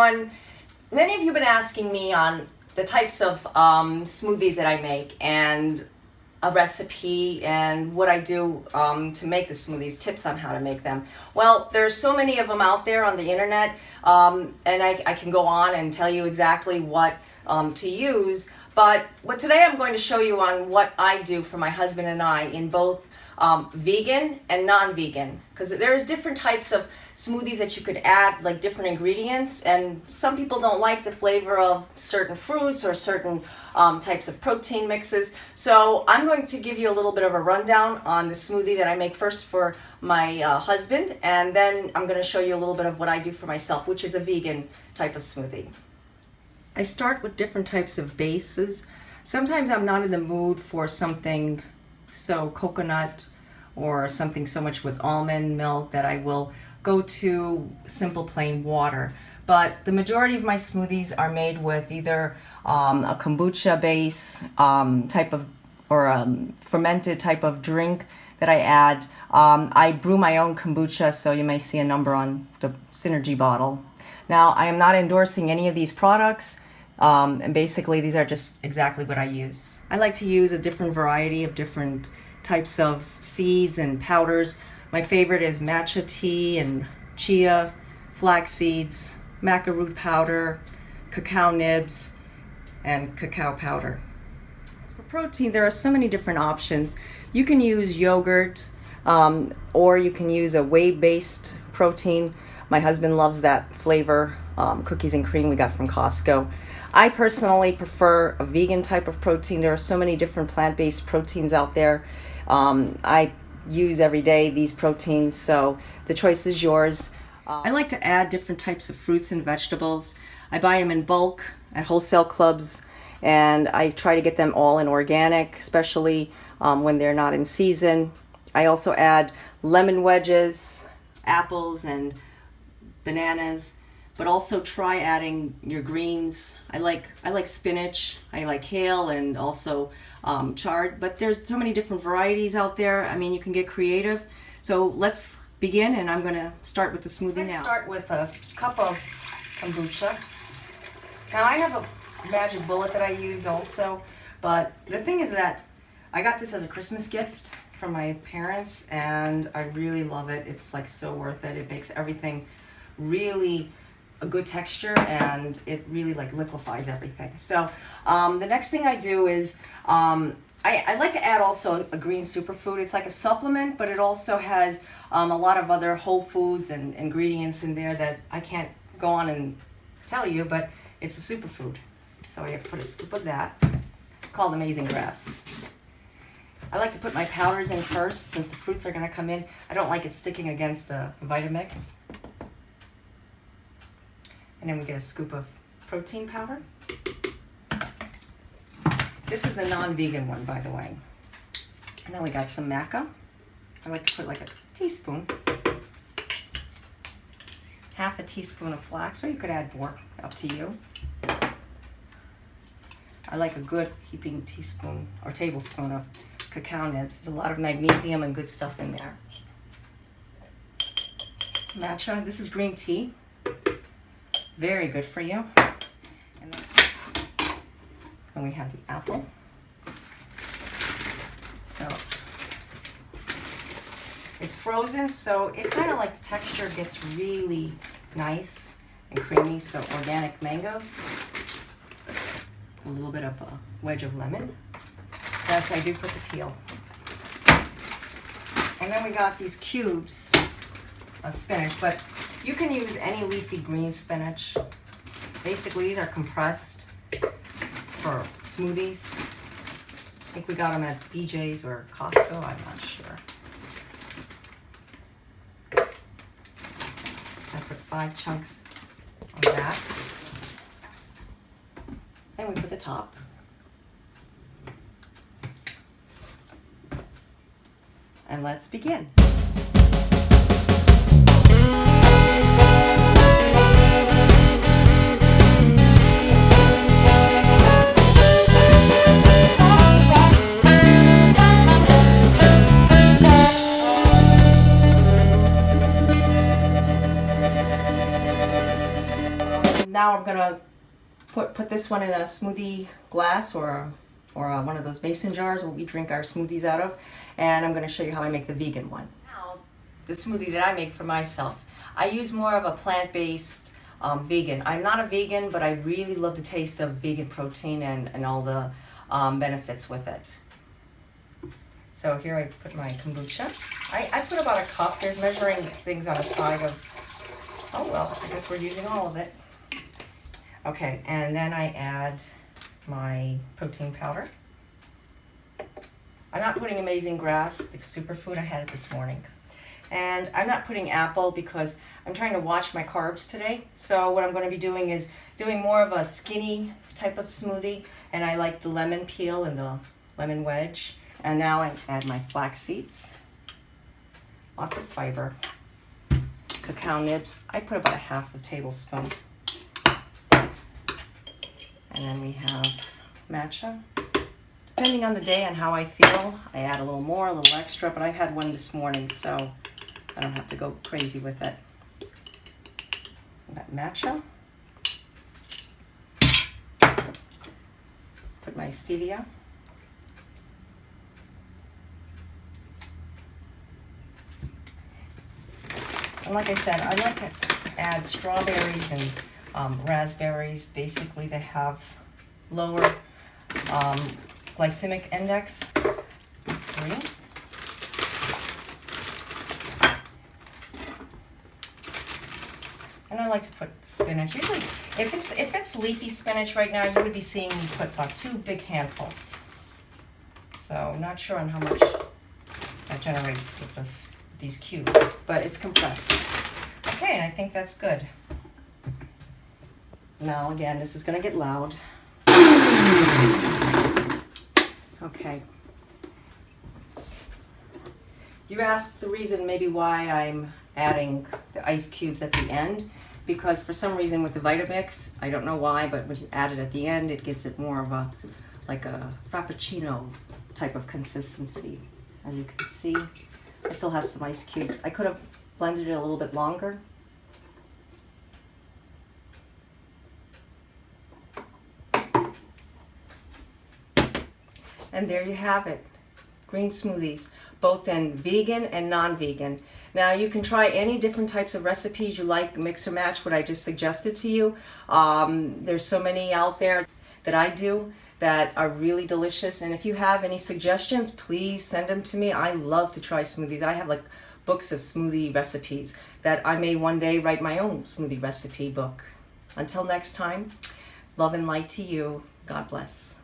everyone. Many of you have been asking me on the types of smoothies that I make and a recipe and what I do to make the smoothies, tips on how to make them. Well, there's so many of them out there on the internet, and I can go on and tell you exactly what to use. But today I'm going to show you on what I do for my husband and I in both vegan and non-vegan, because there's different types of smoothies that you could add, like different ingredients, and some people don't like the flavor of certain fruits or certain types of protein mixes. So I'm going to give you a little bit of a rundown on the smoothie that I make first for my husband, and then I'm going to show you a little bit of what I do for myself, which is a vegan type of smoothie. I start with different types of bases. Sometimes I'm not in the mood for something so coconut or something so much with almond milk that I will go to simple plain water. But the majority of my smoothies are made with either a kombucha base type of, or a fermented type of drink that I add. I brew my own kombucha, so you may see a number on the Synergy bottle. Now, I am not endorsing any of these products, and basically these are just exactly what I use. I like to use a different variety of different types of seeds and powders. My favorite is matcha tea and chia, flax seeds, maca root powder, cacao nibs, and cacao powder. For protein, there are so many different options. You can use yogurt, or you can use a whey-based protein. My husband loves that flavor, cookies and cream we got from Costco. I personally prefer a vegan type of protein. There are so many different plant-based proteins out there. I use every day these proteins, so the choice is yours. I like to add different types of fruits and vegetables. I buy them in bulk at wholesale clubs, and I try to get them all in organic, especially when they're not in season. I also add lemon wedges, apples, and bananas, but also try adding your greens. I like spinach, I like kale, and also chard, but there's so many different varieties out there. I mean, you can get creative. So let's begin, and I'm going to start with the smoothie now. Start with a cup of kombucha. Now I have a magic bullet that I use also, but the thing is that I got this as a Christmas gift from my parents, and I really love it. It's like so worth it. It makes everything really a good texture, and it really like liquefies everything. So the next thing I do is I like to add also a green superfood. It's like a supplement, but it also has a lot of other whole foods and ingredients in there that I can't go on and tell you, but it's a superfood. So I put a scoop of that, called Amazing Grass. I like to put my powders in first since the fruits are going to come in. I don't like it sticking against the Vitamix. And then we get a scoop of protein powder. This is the non-vegan one, by the way. And then we got some maca. I like to put like a teaspoon. Half a teaspoon of flax, or you could add more, up to you. I like a good heaping teaspoon or tablespoon of cacao nibs. There's a lot of magnesium and good stuff in there. Matcha, this is green tea. Very good for you. And then we have the apple. So it's frozen, so it kind of like the texture gets really nice and creamy. So organic mangoes, a little bit of a wedge of lemon. Yes, I do put the peel. And then we got these cubes of spinach, but you can use any leafy green spinach. Basically, these are compressed for smoothies. I think we got them at BJ's or Costco, I'm not sure. I put 5 chunks of that. Then we put the top. And let's begin. Now now I'm gonna put this one in a smoothie glass or one of those mason jars where we drink our smoothies out of, and I'm gonna show you how I make the vegan one. Now, the smoothie that I make for myself, I use more of a plant-based vegan. I'm not a vegan, but I really love the taste of vegan protein and all the benefits with it. So here I put my kombucha. I put about a cup. There's measuring things on the side of, oh well, I guess we're using all of it. Okay, and then I add my protein powder. I'm not putting Amazing Grass, the superfood. I had it this morning. And I'm not putting apple because I'm trying to watch my carbs today. So what I'm going to be doing is doing more of a skinny type of smoothie. And I like the lemon peel and the lemon wedge. And now I add my flax seeds. Lots of fiber. Cacao nibs. I put about a half a tablespoon. And then we have matcha. Depending on the day and how I feel, I add a little more, a little extra, but I had one this morning, so I don't have to go crazy with it. I've got matcha. Put my stevia. And like I said, I like to add strawberries and raspberries. Basically, they have lower glycemic index. That's 3. And I like to put spinach. Usually, if it's leafy spinach right now, you would be seeing me put about 2 big handfuls. So not sure on how much that generates with these cubes, but it's compressed. Okay, and I think that's good. Now again, this is going to get loud. Okay. You asked the reason maybe why I'm adding the ice cubes at the end, because for some reason with the Vitamix, I don't know why, but when you add it at the end, it gives it more of a, like a frappuccino type of consistency. As you can see, I still have some ice cubes. I could have blended it a little bit longer. And there you have it, green smoothies, both in vegan and non-vegan. Now you can try any different types of recipes you like, mix or match what I just suggested to you. There's so many out there that I do that are really delicious, and if you have any suggestions, please send them to me. I love to try smoothies. I have like books of smoothie recipes that I may one day write my own smoothie recipe book. Until next time, love and light to you. God bless.